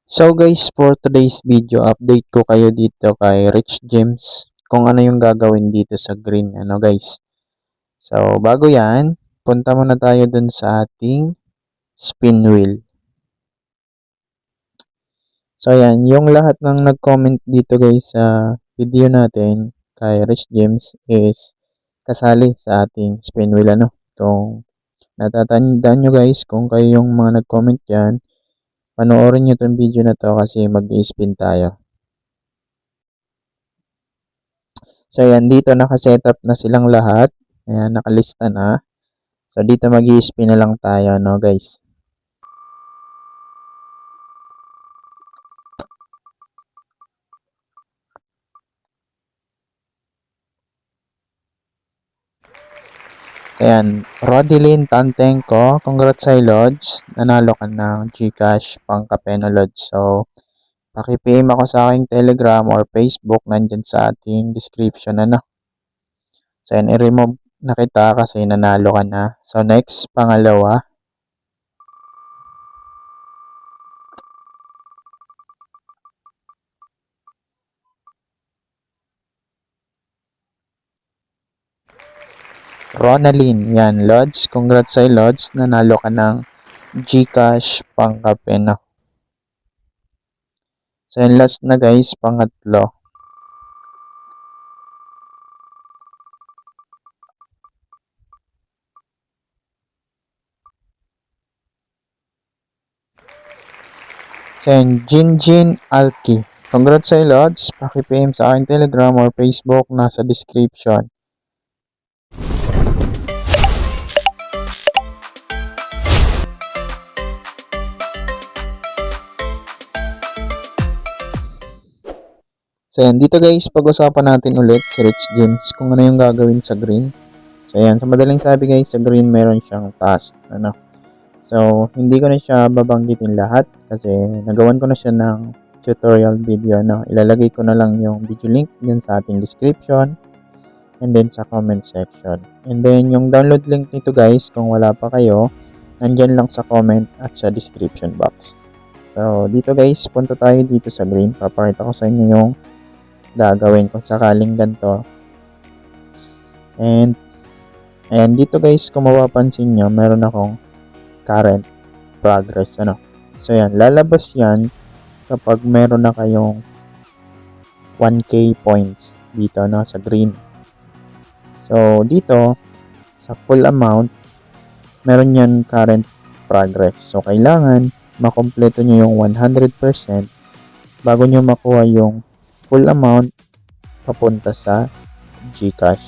So guys, for today's video, update ko kayo dito kay Rich James kung ano yung gagawin dito sa green, guys. So bago yan, punta muna tayo dun sa ating spin wheel. So yan, yung lahat ng nag-comment dito guys sa video natin kay Rich James is kasali sa ating spin wheel, Kung natatandaan nyo guys, kung kayo yung mga nag-comment dyan, panoorin nyo tong video na to kasi mag-i-spin tayo. So, ayan, dito naka-setup na silang lahat. Ayan, nakalista na. So, dito mag-i-spin na lang tayo, no, guys. So, ayan, Rodilyn Tantenko, congrats sa Lods. Nanalo ka ng Gcash pang Kapeno Lods. So, paki-PM ako sa aking Telegram or Facebook, nandyan sa ating description, So, ayan, i-remove na kita kasi nanalo ka na. So, next, pangalawa. Ronalyn, yan, Lods. Congrats sa Lods. Nanalo ka ng Gcash pang Kapeno. So, yun last na guys, pangatlo. So, yun, Jinjin Alki. Congrats sa Lods. Paki-PM sa aking Telegram or Facebook, nasa description. So, yan. Dito guys, pag-usapan natin ulit si Rich James kung ano yung gagawin sa green. So, yan. Sa madaling sabi guys, sa green meron siyang task. So, hindi ko na siya babanggitin lahat kasi nagawan ko na siya ng tutorial video. Ilalagay ko na lang yung video link dyan sa ating description and then sa comment section. And then, yung download link nito guys, kung wala pa kayo, nandyan lang sa comment at sa description box. So, dito guys, punta tayo dito sa green. Papakita ko sa inyo yung gagawin kung sakaling ganito. And ayan, dito guys, kung mapapansin nyo, meron akong current progress. So yan, lalabas yan kapag meron na kayong 1k points dito sa green. So dito, sa full amount, meron yan current progress. So kailangan makompleto nyo yung 100% bago nyo makuha yung full amount papunta sa Gcash.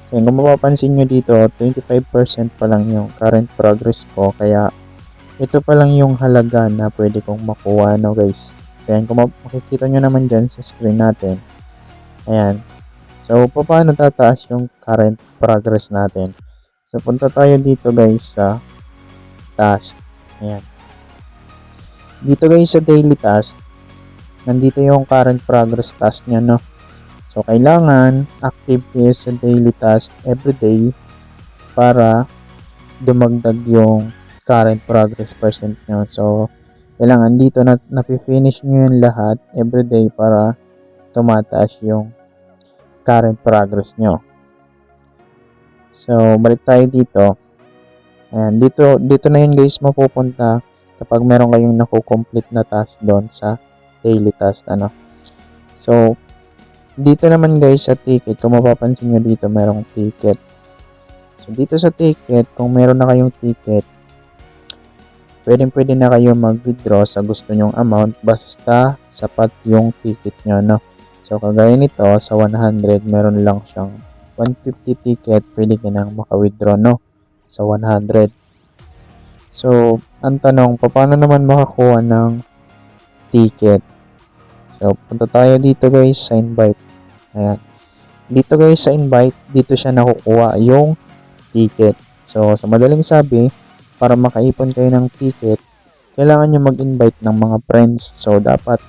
So, kung mapapansin nyo dito, 25% pa lang yung current progress ko. Kaya, ito pa lang yung halaga na pwede kong makuha, guys. Kaya, kung makikita nyo naman dyan sa screen natin. Ayan. So, paano tataas yung current progress natin? So, punta tayo dito, guys, sa task. Ayan. Dito, guys, sa daily task, nandito yung current progress task nya, So, kailangan active kayo sa daily task everyday para dumagdag yung current progress percent nyo. So, kailangan dito na napifinish nyo yung lahat everyday para tumataas yung current progress nyo. So, balik tayo dito. Ayan, dito na yun guys mapupunta kapag meron kayong nakukomplete na task doon sa daily task. So, dito naman guys sa ticket, kung mapapansin nyo dito merong ticket. So dito sa ticket, kung meron na kayong ticket, pwede na kayo mag-withdraw sa gusto nyong amount basta sapat yung ticket nyo, So kagaya nito, sa 100, meron lang siyang 150 ticket, pwede ka nang maka-withdraw, sa 100. So, ang tanong, paano naman makakuha ng ticket? So, punta tayo dito guys sa invite. Ayan. Dito guys sa invite, dito siya nakukuha yung ticket. So, sa madaling sabi, para makaipon kayo ng ticket, kailangan nyo mag-invite ng mga friends. So, dapat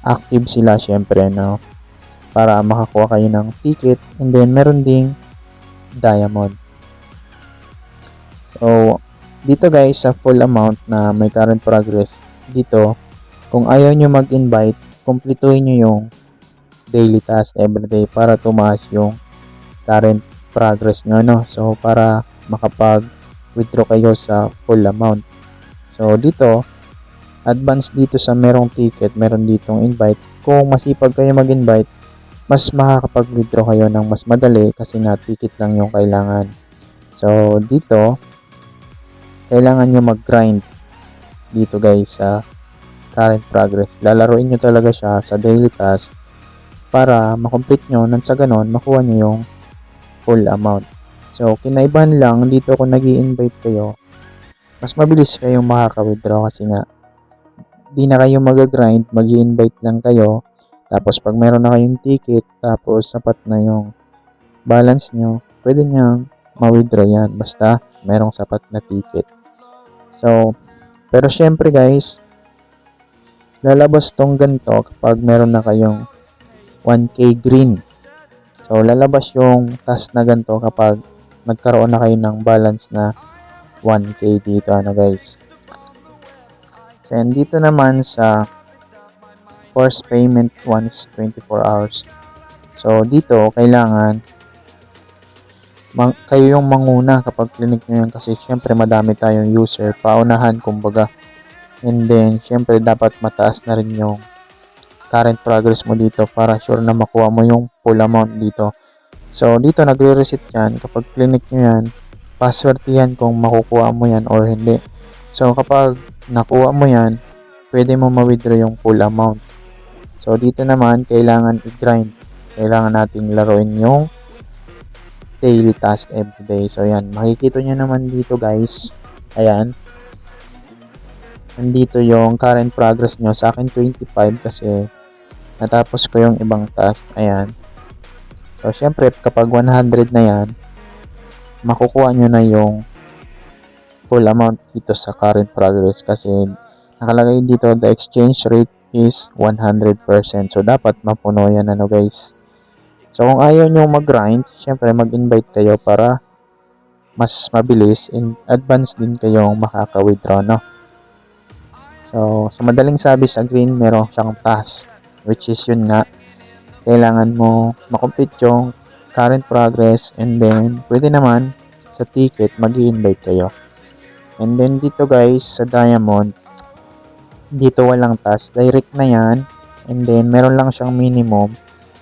active sila syempre, para makakuha kayo ng ticket. And then, meron ding diamond. So, dito guys, sa full amount na may current progress, dito, Kung ayaw nyo mag-invite, kumpletuhin nyo yung daily task everyday para tumaas yung current progress nyo, no? So, para makapag-withdraw kayo sa full amount. So, dito, advance dito sa merong ticket, meron ditong invite. Kung masipag kayo mag-invite, mas makakapag-withdraw kayo ng mas madali kasi nga ticket lang yung kailangan. So, dito, kailangan nyo mag-grind dito guys sa current progress. Lalaruin nyo talaga siya sa daily task para makomplete nyo nang sa ganon makuha nyo yung full amount. So, kinaibahan lang dito kung nag-i-invite kayo, mas mabilis kayong makaka-withdraw kasi nga di na kayo mag-grind, mag-i-invite lang kayo. Tapos pag meron na kayong ticket, tapos sapat na yung balance nyo, pwede nyo ma-withdraw yan basta merong sapat na ticket. So, pero syempre guys, lalabas tong ganito kapag meron na kayong 1k green. So, lalabas yung task na ganito kapag nagkaroon na kayo ng balance na 1k dito guys. So, and dito naman sa force payment once 24 hours. So, dito kailangan kayo yung manguna kapag clinic nyo yan kasi syempre madami tayong user, paunahan kumbaga. And then, syempre dapat mataas na rin yung current progress mo dito para sure na makuha mo yung full amount dito. So, dito nagre-reset yan. Kapag clinic nyo yan, password yan kung makukuha mo yan or hindi. So, kapag nakuha mo yan, pwede mo ma-withdraw yung full amount. So, dito naman, kailangan i-grind. Kailangan nating laruin yung daily task everyday. So, yan. Makikita nyo naman dito, guys. Ayan. Nandito yung current progress nyo. Sa akin, 25 kasi natapos ko yung ibang task. Ayan. So, syempre, kapag 100 na yan, makukuha nyo na yung full amount dito sa current progress kasi nakalagay dito, the exchange rate is 100%. So, dapat mapuno yan, guys. So, kung ayaw nyo mag-grind, syempre mag-invite kayo para mas mabilis in advance din kayong makaka-withdraw, no? So, sa madaling sabi sa green, meron siyang task, which is yun nga, kailangan mo makomplete yung current progress and then, pwede naman sa ticket, mag-invite kayo. And then, dito guys, sa diamond, dito walang task, direct na yan, and then, meron lang siyang minimum.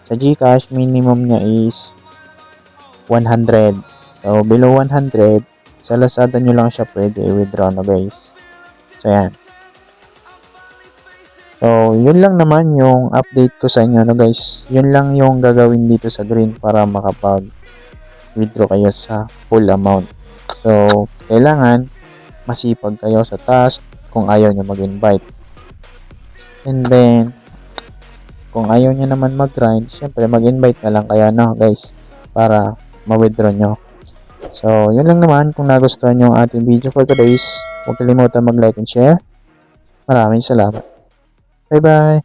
Sa GCash, minimum niya is 100. So, below 100, sa Lazada nyo lang siya pwede i-withdraw na guys. So, yan. So, yun lang naman yung update ko sa inyo guys. Yun lang yung gagawin dito sa green para makapag-withdraw kayo sa full amount. So, kailangan masipag kayo sa task kung ayaw nyo mag-invite. And then, kung ayaw nyo naman mag-grind, syempre mag-invite na lang kayo guys para ma-withdraw nyo. So, yun lang naman. Kung nagustuhan nyo ang ating video for today's, huwag kalimutan mag-like and share. Maraming salamat. Bye-bye!